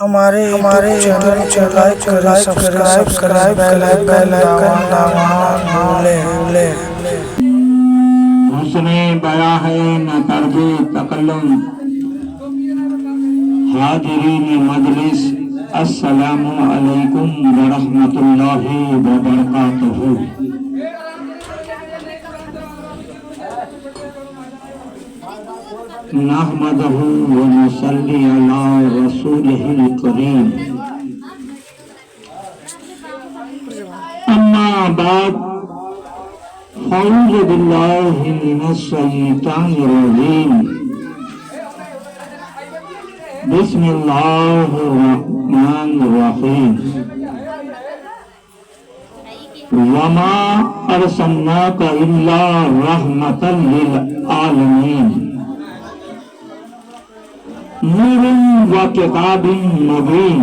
ہمارے channel like کریں، subscribe کریں، بیل آئیکن دبانا نہ بھولیں۔ حسن بیاں ہے نہ طرز تکلم۔ حاضرین مجلس السلام علیکم ورحمۃ اللہ وبرکاتہ۔ نحمدہ ونصلی علی رسولہ الکریم، اما بعد، اعوذ باللہ من الشیطان الرجیم، بسم اللہ الرحمن الرحیم۔ وما ارسلناک الا رحمۃ للعالمین، نور و کتاب مبین۔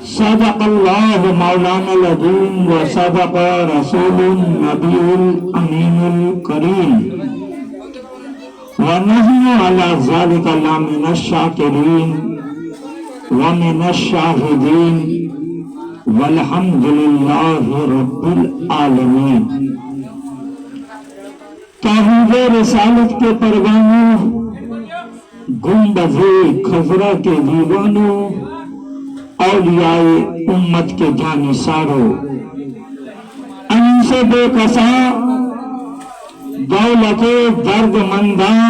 صدق اللہ مولانا العظیم و صدق رسول النبی الامین الکریم، ونحن علی ذلک لمن الشاکرین ومن الشاہدین والحمد للہ رب العالمین۔ تحریف رسالت کے پروانوں، گنبد خضرا کے دیوانوں، اولیاء امت کے جانثاروں، ان سے بے کسا دولت درد منداں،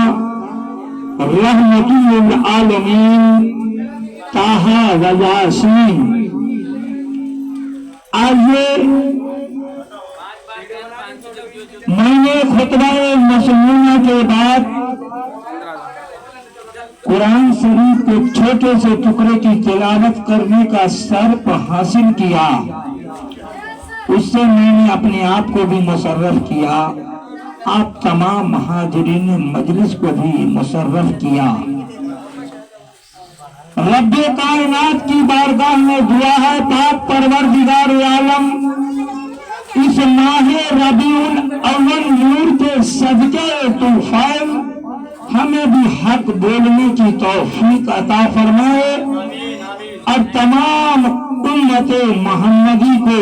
رحمت للعالمین طٰہٰ و یاسین۔ آئیے میں نے خطبہ مسمونہ کے بعد قرآن شریف کے چھوٹے سے ٹکڑے کی تلاوت کرنے کا شرف حاصل کیا، اس سے میں نے اپنے آپ کو بھی مشرف کیا، آپ تمام حاضرین مجلس کو بھی مشرف کیا۔ رب کائنات کی بارگاہ میں دعا ہے، پاک پروردگار عالم اس ماہ ربیع الاول نور کے صدقے طوفان ہمیں بھی حق بولنے کی توفیق عطا فرمائے، اور تمام امت محمدی کو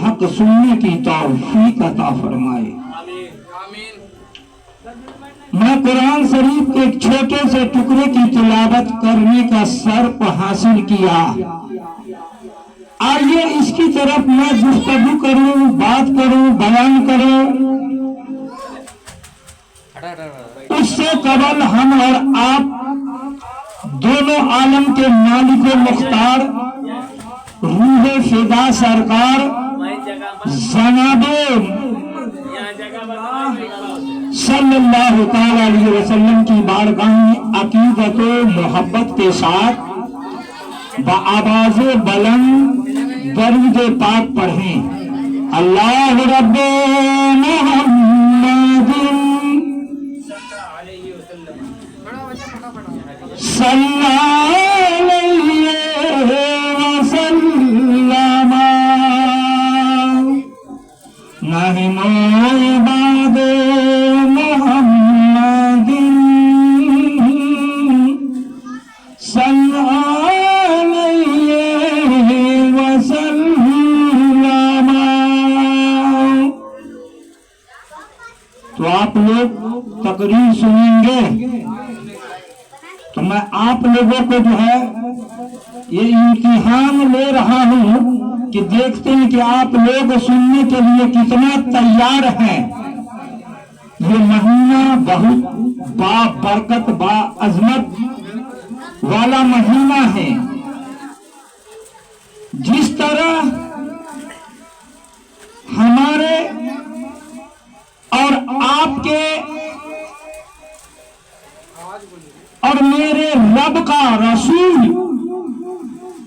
حق سننے کی توفیق عطا فرمائے۔ میں قرآن شریف کے ایک چھوٹے سے ٹکڑے کی تلاوت کرنے کا شرف حاصل کیا، آئیے اس کی طرف میں گفتگو کروں، بات کروں، بیان کروں۔ اس سے قبل ہم اور آپ دونوں عالم کے مالک و مختار، روح فدا سرکار جناب صلی اللہ تعالی علیہ وسلم کی بارگاہ میں عقیدت و محبت کے ساتھ بآواز بلند درود پاک پڑھیں۔ اللہ رب محمد صلی علیہ وسلم، نحن عباد محمد صلی علیہ وسلم۔ تو آپ لوگ تقریر سنیں گے، تو میں آپ لوگوں کو جو ہے یہ امتحان لے رہا ہوں کہ دیکھتے ہیں کہ آپ لوگ سننے کے لیے کتنا تیار ہیں۔ یہ مہینہ بہت با برکت، با عظمت والا مہینہ ہے۔ جس طرح ہمارے اور آپ کے اور میرے رب کا رسول،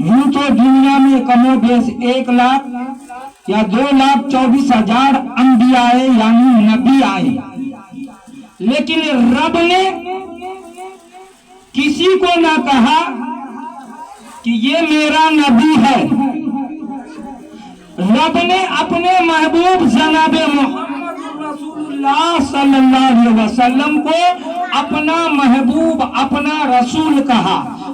یوں تو دنیا میں کم و بیش 1,00,000 یا 2,24,000 انبیاء یعنی نبی آئے، لیکن رب نے کسی کو نہ کہا کہ یہ میرا نبی ہے۔ رب نے اپنے محبوب جناب محمد رسول اللہ صلی اللہ علیہ وسلم کو اپنا محبوب، اپنا رسول کہا،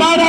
12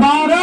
12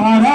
12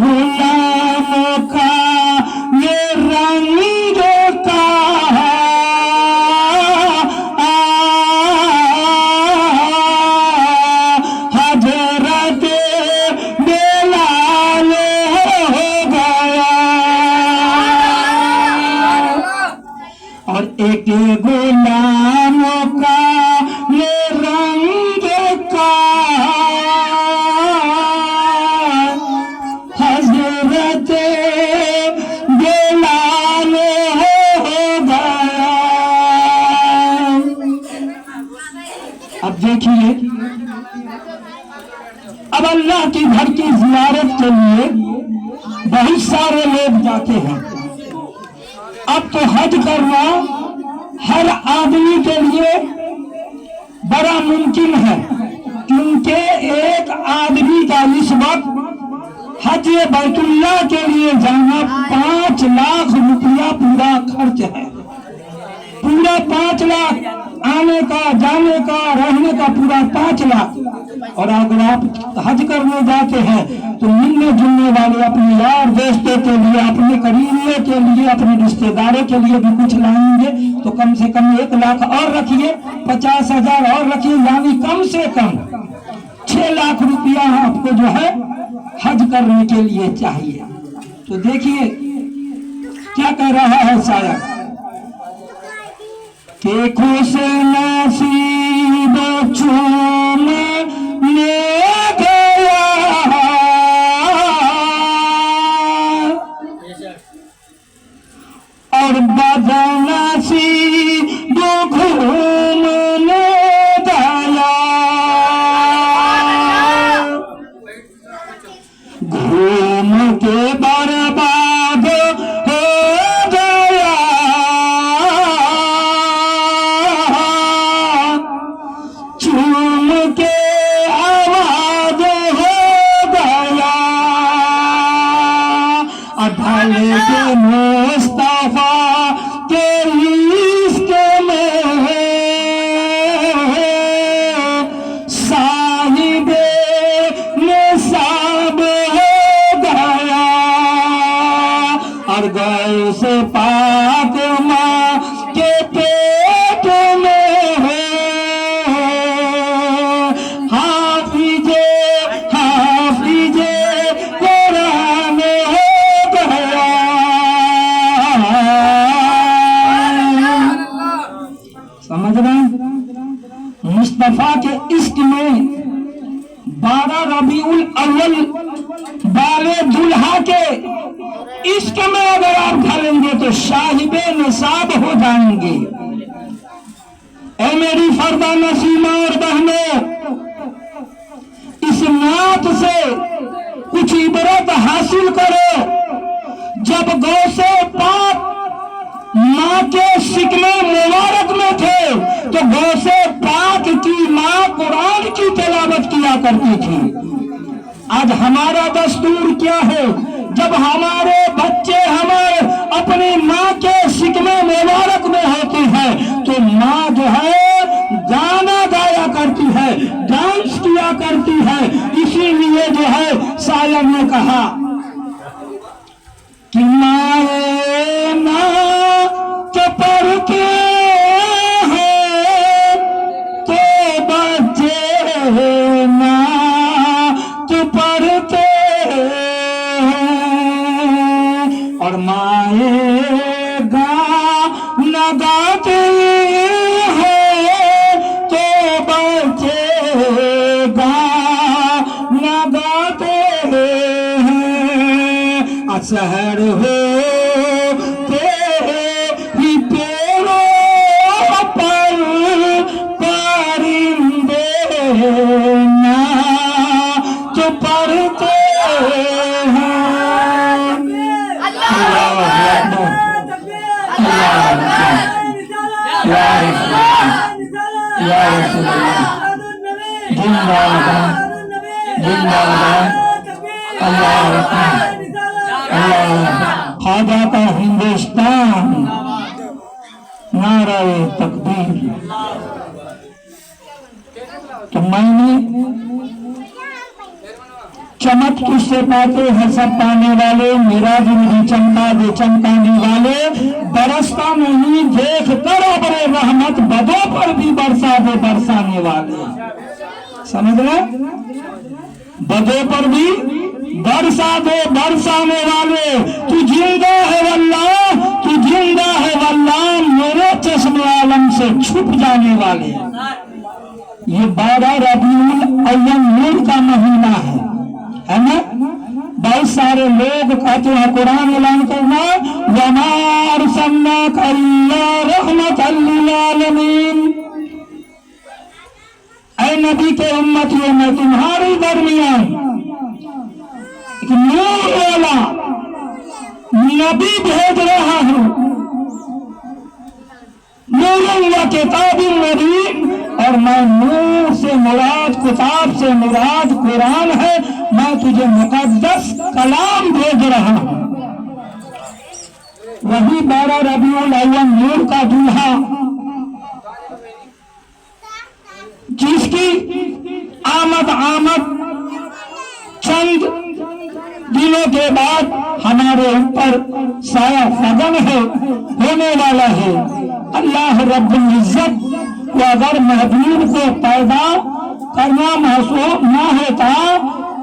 غلاموں کا یہ رنگ کا حضرت بلال ہو گیا اور ایک غلاموں کا یہ رنگ کا حضرت بلال ہو گیا۔ اب دیکھیے، اب اللہ کی گھر کی زیارت کے لیے بہت سارے لوگ جاتے ہیں۔ اب تو حج کرنا ہر آدمی کے لیے بڑا ممکن ہے، کیونکہ ایک آدمی کا اس وقت حج بیت اللہ کے لیے جانا 5 لاکھ روپیہ پورا خرچ ہے، پورا 5 لاکھ آنے کا، جانے کا، رہنے کا، پورا 5 لاکھ۔ اور اگر آپ حج کرنے جاتے ہیں تو ملنے جلنے والے اپنے یار دوستوں کے لیے، اپنے قریبیوں کے لیے، اپنے رشتے داروں کے لیے بھی کچھ لائیں گے تو کم سے کم 1 لاکھ اور رکھیے، 50,000 اور رکھیے، یعنی کم سے کم 6 لاکھ روپیہ آپ کو جو ہے حج کرنے کے لیے چاہیے۔ تو دیکھیے کیا کہہ رہا ہے شاعر کہ خوش نصیب چومنے گیا اور بد نصیب گھومنے گیا، گھوم کے برباد ہو گیا، چوم کے آباد ہو گیا، ڈھل کے مصطفیٰ کے عشق میں صاحب نصاب ہو گیا، اور غوث پاک ماں کے پیٹ میں حافظ قرآن ہو گیا۔ سمجھ رہے ہیں؟ مصطفیٰ کے عشق میں 12 ربیع الاول والے دلہا کے عشق میں اگر آپ ڈھلیں گے تو صاحب نصاب ہو جائیں گے۔ اے میری فردہ نسیمہ اور بہنوں، اس نعت سے کچھ عبرت حاصل کرو۔ جب غوث پاک ماں کے شکم مبارک میں تھے تو غوث پاک کی ماں قرآن کی تلاوت کیا کرتی تھی۔ آج ہمارا دستور کیا ہے؟ جب ہمارے بچے ہمیں اپنی ماں کے شکم مبارک میں ہوتے ہیں تو ماں جو ہے گانا گایا کرتی ہے، ڈانس کیا کرتی ہے۔ اسی لیے جو ہے شاعر نے کہا کہ مائے نعت پڑھتے ہیں تو بچے نعت پڑھتے ہیں، اور مائے گانا گاتے ہیں تو بچے گانا گاتے ہیں۔ سحر ہوتے ہی پیڑوں پر پرندے نعت پڑھتے ہیں۔ خواجہ کا ہندوستان، نعرہ تکبیر۔ تو میں نے چمک چمک تجھ سے پاتے ہیں سب پانے والے، میرا دل بھی چمکا دے چمکانے والے، برستا نہیں دیکھ کر ابر رحمت، بدوں پر بھی برسا دے برسانے والے۔ سمجھ رہے؟ بدوں پر بھی برسا دے برسانے والے۔ تو زندہ ہے واللہ، تو زندہ ہے واللہ، میرے چشم عالم سے چھپ جانے والے۔ یہ 12 ربیع الاول نور کا مہینہ ہے نا؟ بہت سارے لوگ کہتے ہیں قرآن اعلان کرنا وَمَا أَرْسَلْنَاكَ إِلَّا رَحْمَةً لِّلْعَالَمِينَ، اے نبی کے امتیوں میں تمہارے درمیان ایک نور والا نبی بھیج رہا ہوں، نور و کتاب مبین، اور میں نور سے مراد کتاب سے مراد قرآن ہے، میں تجھے مقدس کلام بھیج رہا ہوں۔ وہی 12 ربیع الاول نور کا دولہا جس کی آمد چند دنوں کے بعد ہمارے اوپر سایہ فگن ہے ہونے والا ہے۔ اللہ رب العزت کو اگر محبوب کو پیدا کرنا محسوس نہ ہوتا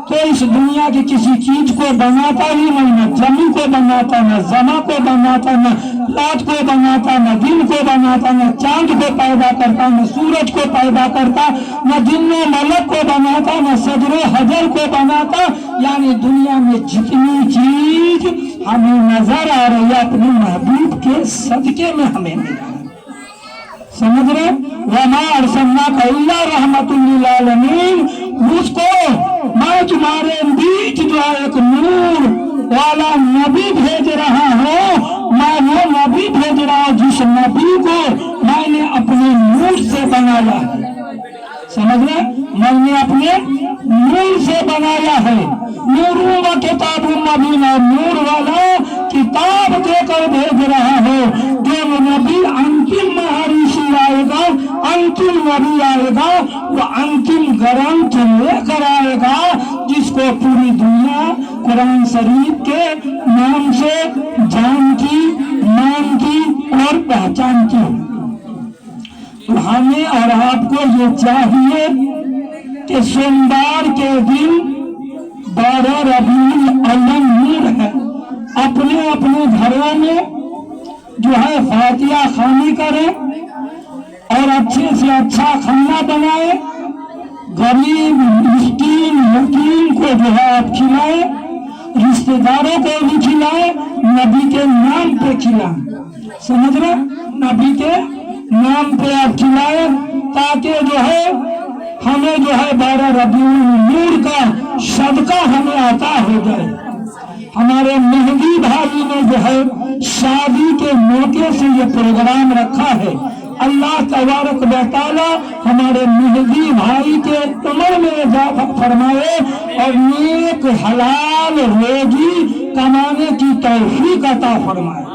تو اس دنیا کی کسی چیز کو بناتا ہی نہیں، نہ زمین کو بناتا، نہ زما کو بناتا، نہ رات کو بناتا، نہ دن کو بناتا، نہ چاند کو پیدا کرتا، نہ سورج کو پیدا کرتا، نہ جن و ملک کو بناتا، نہ صدر و حجر کو بناتا۔ یعنی دنیا میں جتنی چیز ہمیں نظر آ رہی ہے اپنے محبوب کے صدقے میں ہمیں ملا۔ سمجھ رہے؟ وَمَا أَرْسَلْنَاكَ إِلَّا رَحْمَةً لِّلْعَالَمِينَ، اس کو میں تمہارے بیچ جو ایک نور والا نبی بھیج رہا ہوں، میں وہ نبی بھیج رہا ہوں جس نبی کو میں نے اپنے نور سے بنایا ہے۔ سمجھ رہے؟ میں نے اپنے نور سے بنایا ہے۔ نور و کتاب مبین، نور والا کتاب دے کر بھیج رہا ہے۔ جو نبی انتم مہارشی آئے گا، انتم نبی آئے گا، وہ انتم گرنتھ لے کر آئے گا جس کو پوری دنیا قرآن شریف کے نام سے جانتی، مانتی اور پہچانتی۔ ہمیں اور آپ کو یہ چاہیے کہ سوموار کے دن 12 ربیع الاول نور ہے، اپنے اپنے گھروں میں جو ہے فاتحہ خوانی کریں اور اچھے سے اچھا کھانا بنائے، غریب مسکین یتیم کو جو ہے آپ کھلائیں، رشتہ داروں کو بھی کھلائیں، نبی کے نام پہ کھلائیں۔ سمجھ رہے؟ نبی کے نام پہ آپ کھلائیں تاکہ جو ہے ہمیں جو ہے 12 ربیع نور کا صدقہ ہمیں عطا ہو جائے۔ ہمارے مہدی بھائی نے جو ہے شادی کے موقع سے یہ پروگرام رکھا ہے۔ اللہ تبارک و تعالی ہمارے مہدی بھائی کے عمر میں اضافہ فرمائے اور نیک حلال روزی کمانے کی توفیق عطا فرمائے۔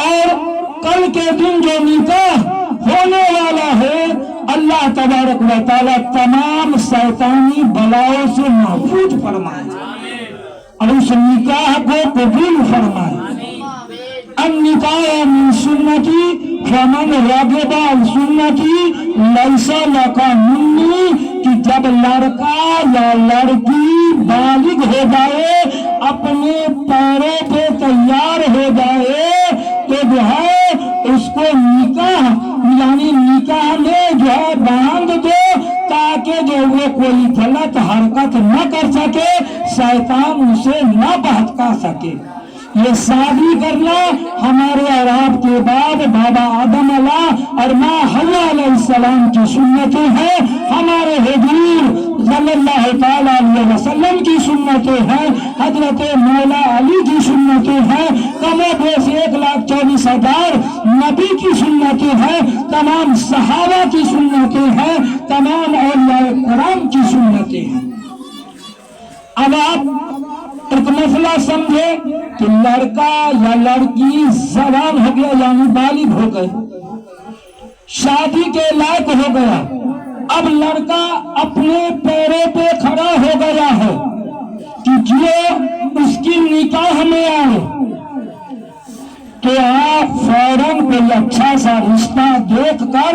اور کل کے دن جو نکاح ہونے والا ہے، اللہ تبارک و تعالی تمام شیطانی بلاؤں سے محفوظ فرمائے اور اس نکاح کو قبول فرمائے۔ النکاح من سنتی فمن رغب عن سنتی لیس لک منی، کہ جب لڑکا یا لڑکی بالغ ہو جائے، اپنے پیروں پہ تیار ہو جائے تو جو ہے اس کو نکاح یعنی نکاح میں جو ہے باندھ دو تاکہ جو وہ کوئی غلط حرکت نہ کر سکے، شیطان اسے نہ بہکا سکے۔ یہ شادی کرنا ہمارے اور آپ کے بعد بابا آدم علیہ اور ماں حوا علیہ السلام کی سنتیں ہیں، ہمارے حضور صلی اللہ تعالی علیہ وسلم کی سنتیں ہیں، حضرت مولا علی کی سنتیں ہیں، کم و بیش 1,24,000 نبی کی سنتیں ہیں، تمام صحابہ کی سنتیں ہیں، تمام اولیاء کرام کی سنتیں ہیں۔ اب آپ ایک مسئلہ سمجھے کہ لڑکا یا لڑکی جوان ہو گیا یعنی بالغ ہو گئے، شادی کے لائق ہو گیا، اب لڑکا اپنے پیروں پہ کھڑا ہو گیا ہے کہ جو اس کی نکاح میں آئے تو آپ فوراً کوئی اچھا سا رشتہ دیکھ کر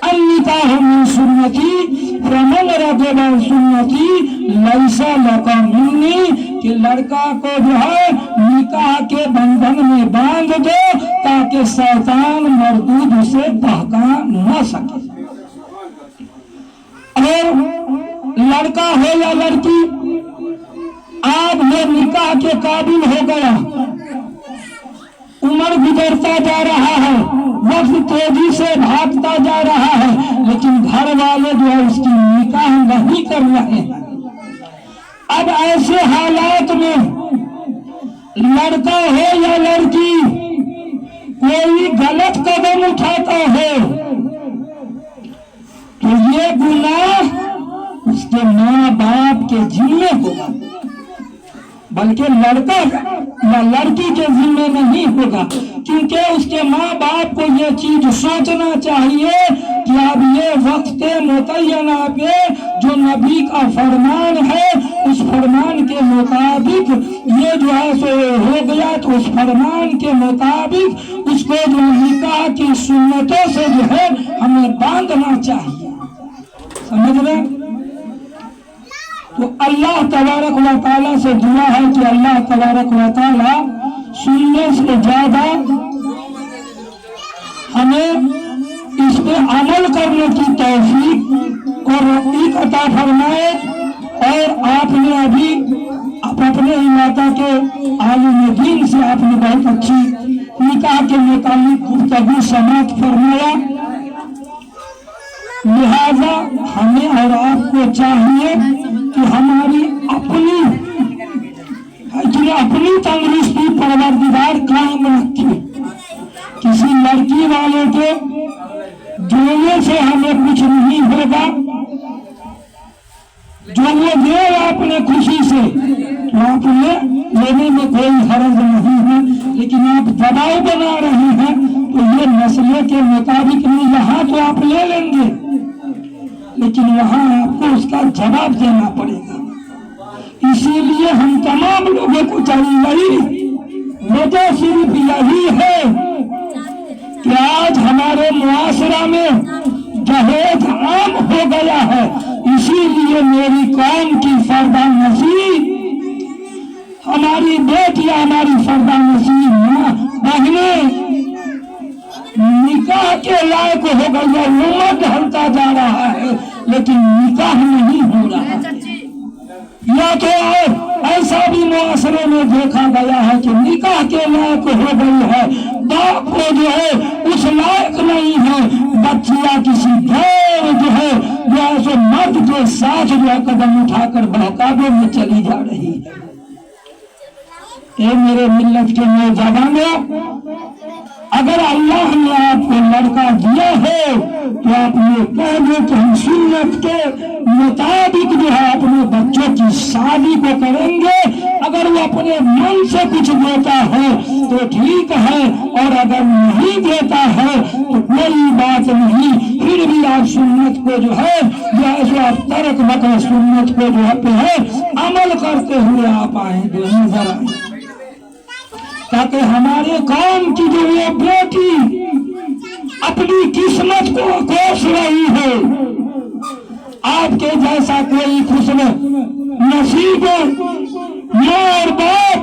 النکاح من سنتی فمن رغب عن سنتی لیس لک منی، کہ لڑکا کو جو ہے نکاح کے بندھن میں باندھ دو تاکہ شیطان مردود اسے بہکا نہ سکے۔ اور لڑکا ہو یا لڑکی آج وہ نکاح کے قابل ہو گیا، عمر گزرتا جا رہا ہے، وقت تیزی سے بھاگتا جا رہا ہے، لیکن گھر والے جو ہے اس کی نکاح نہیں کر رہے ہیں۔ اب ایسے حالات میں لڑکا ہو یا لڑکی کوئی غلط قدم اٹھاتا ہے تو یہ گناہ اس کے ماں باپ کے ذمہ ہوگا، بلکہ لڑکا یا لڑکی کے ذمہ نہیں ہوگا، کیونکہ اس کے ماں باپ کو یہ چیز سوچنا چاہیے کہ اب یہ وقت متعینہ پہ جو نبی کا فرمان ہے اس فرمان کے مطابق یہ جو ہے سو ہو گیا، تو اس فرمان کے مطابق اس کو جو نکاح کی سنتوں سے جو ہے ہمیں باندھنا چاہیے۔ سمجھ رہے؟ تو اللہ تبارک و تعالیٰ سے دعا ہے کہ اللہ تبارک و تعالیٰ سننے سے زیادہ ہمیں اس پہ عمل کرنے کی توفیق اور رفیق عطا فرمائے۔ اور آپ نے ابھی اپنے علاقہ کے عالم دین سے آپ نے بہت اچھی نکاح کے متعلق گفتگو سماعت فرمایا، لہذا ہمیں اور آپ کو چاہیے کہ ہماری اپنی تندرستی پروردگار قائم رکھے۔ کسی لڑکی والے کے دینے سے ہمیں کچھ نہیں ہوگا، جو وہ دے اپنے خوشی سے تو آپ نے لینے میں کوئی حرج نہیں ہے، لیکن آپ دباؤ بنا رہے ہیں تو یہ مسئلے کے مطابق نہیں، یہاں تو آپ لے لیں گے لیکن وہاں آپ کو اس کا جواب دینا پڑے گا۔ اسی لیے ہم تمام لوگوں کو چاہیے، وجہ صرف یہی ہے کہ آج ہمارے معاشرہ میں جہیز عام ہو گیا ہے، اسی لیے میری قوم کی فردہ نشین، ہماری بیٹیاں، ہماری فردہ نشین ماں بہنیں نکاح کے لائق ہو گئی ہے، عمر ڈھلتا جا رہا ہے لیکن نکاح نہیں ہو رہا ہے۔ یا تو ایسا بھی معاشرے میں دیکھا گیا ہے کہ نکاح کے لائق ہو گئی ہے، باپ کو جو ہے اس لائق نہیں ہے، بچیاں کسی غیر جو ہے ایسے مرد کے ساتھ جو ہے قدم اٹھا کر بہکاوے میں چلی جا رہی ہے۔ اے میرے ملت کے نوجوانوں، اگر اللہ نے آپ کو لڑکا دیا ہے تو آپ یہ کہہ دیں کہ ہم سنت کے مطابق جو ہے اپنے بچوں کی شادی کو کریں گے۔ اگر وہ اپنے من سے کچھ دیتا ہے تو ٹھیک ہے، اور اگر نہیں دیتا ہے تو کوئی بات نہیں، پھر بھی آپ سنت کو جو ہے آپ ترک بکر سنت کو جو ہے عمل کرتے ہوئے آپ آئیں گے، نظر آئیں، تاکہ ہمارے قوم کی جو یہ بیٹی اپنی قسمت کو کوس رہی ہے، آپ کے جیسا کوئی خوش نصیب ماں اور باپ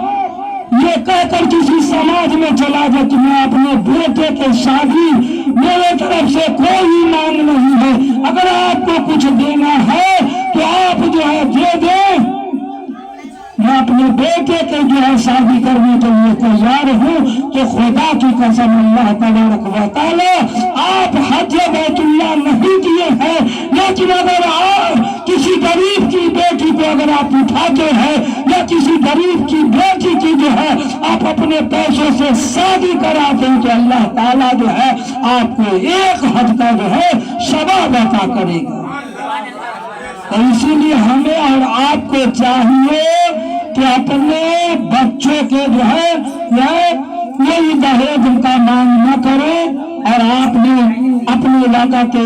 یہ کہہ کر کسی سماج میں چلا جائے کہ میں اپنے بیٹے کے شادی میرے طرف سے کوئی مانگ نہیں ہے، اگر آپ کو کچھ دینا ہے تو آپ جو ہے دے دیں، میں اپنے بیٹے کے جو ہے شادی کرنے کے لیے تیار ہوں۔ تو خدا کی قسم اللہ تبارک و تعالی آپ حج بیت اللہ نہیں کیے ہیں، لیکن اگر آپ کسی غریب کی بیٹی کو اگر آپ اٹھاتے ہیں یا کسی غریب کی بیٹی کی جو ہے آپ اپنے پیسوں سے شادی کراتے ہیں تو اللہ تعالیٰ جو ہے آپ کو ایک حج کا جو ہے ثواب عطا کرے گا۔ اور اسی لیے ہمیں اور آپ کو چاہیے کہ اپنے بچوں کے جو ہے کوئی دہیج کا مانگ نہ کریں، اور آپ نے اپنے علاقہ کے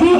2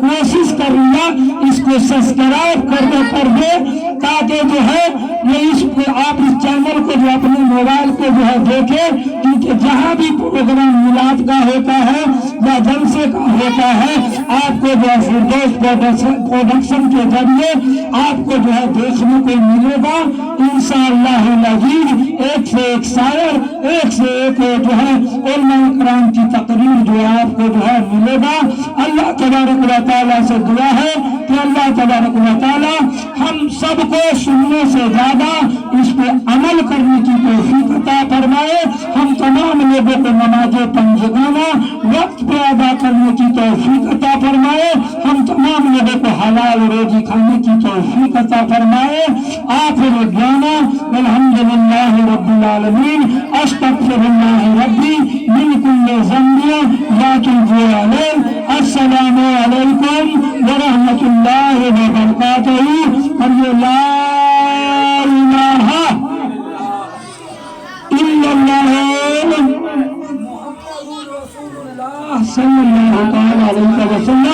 کوشش کر لیا اس کو سبسکرائب کر دے تاکہ جو ہے یہ اس کو آپ اس چینل کو جو اپنے موبائل پہ جو ہے دیکھے، کیونکہ جہاں بھی پروگرام میلاد کا ہوتا ہے یا جلسے کا ہوتا ہے آپ کو جو ہے فردوس پروڈکشن کے ذریعے آپ کو جو ہے دیکھنے کو ملے گا انشاءاللہ العزیز۔ ایک سے ایک شاعر، ایک سے ایک جو ہے علماء کرام کی تقریر جو ہے آپ کو جو ہے ملے گا۔ اللہ تبارک و تعالیٰ سے دعا ہے کہ اللہ تبارک و تعالیٰ ہم سب کو سننے سے زیادہ اس پہ عمل کرنے کی توفیق عطا فرمائے، ہم تمام لوگوں کو نماز پنجگانہ وقت پہ ادا کرنے کی توفیق عطا فرمائے، ہم تمام لوگوں کو حلال روزی کھانے کی توفیق عطا فرمائے۔ آخر دعوانا الحمدللہ رب العالمین، استغفر اللہ ربی من کل ذنب واتوب الیہ۔ السلام علیکم ورحمۃ اللہ وبرکاتہ۔ اور یہ لا الہ الا اللہ صلی اللہ علیہ وسلم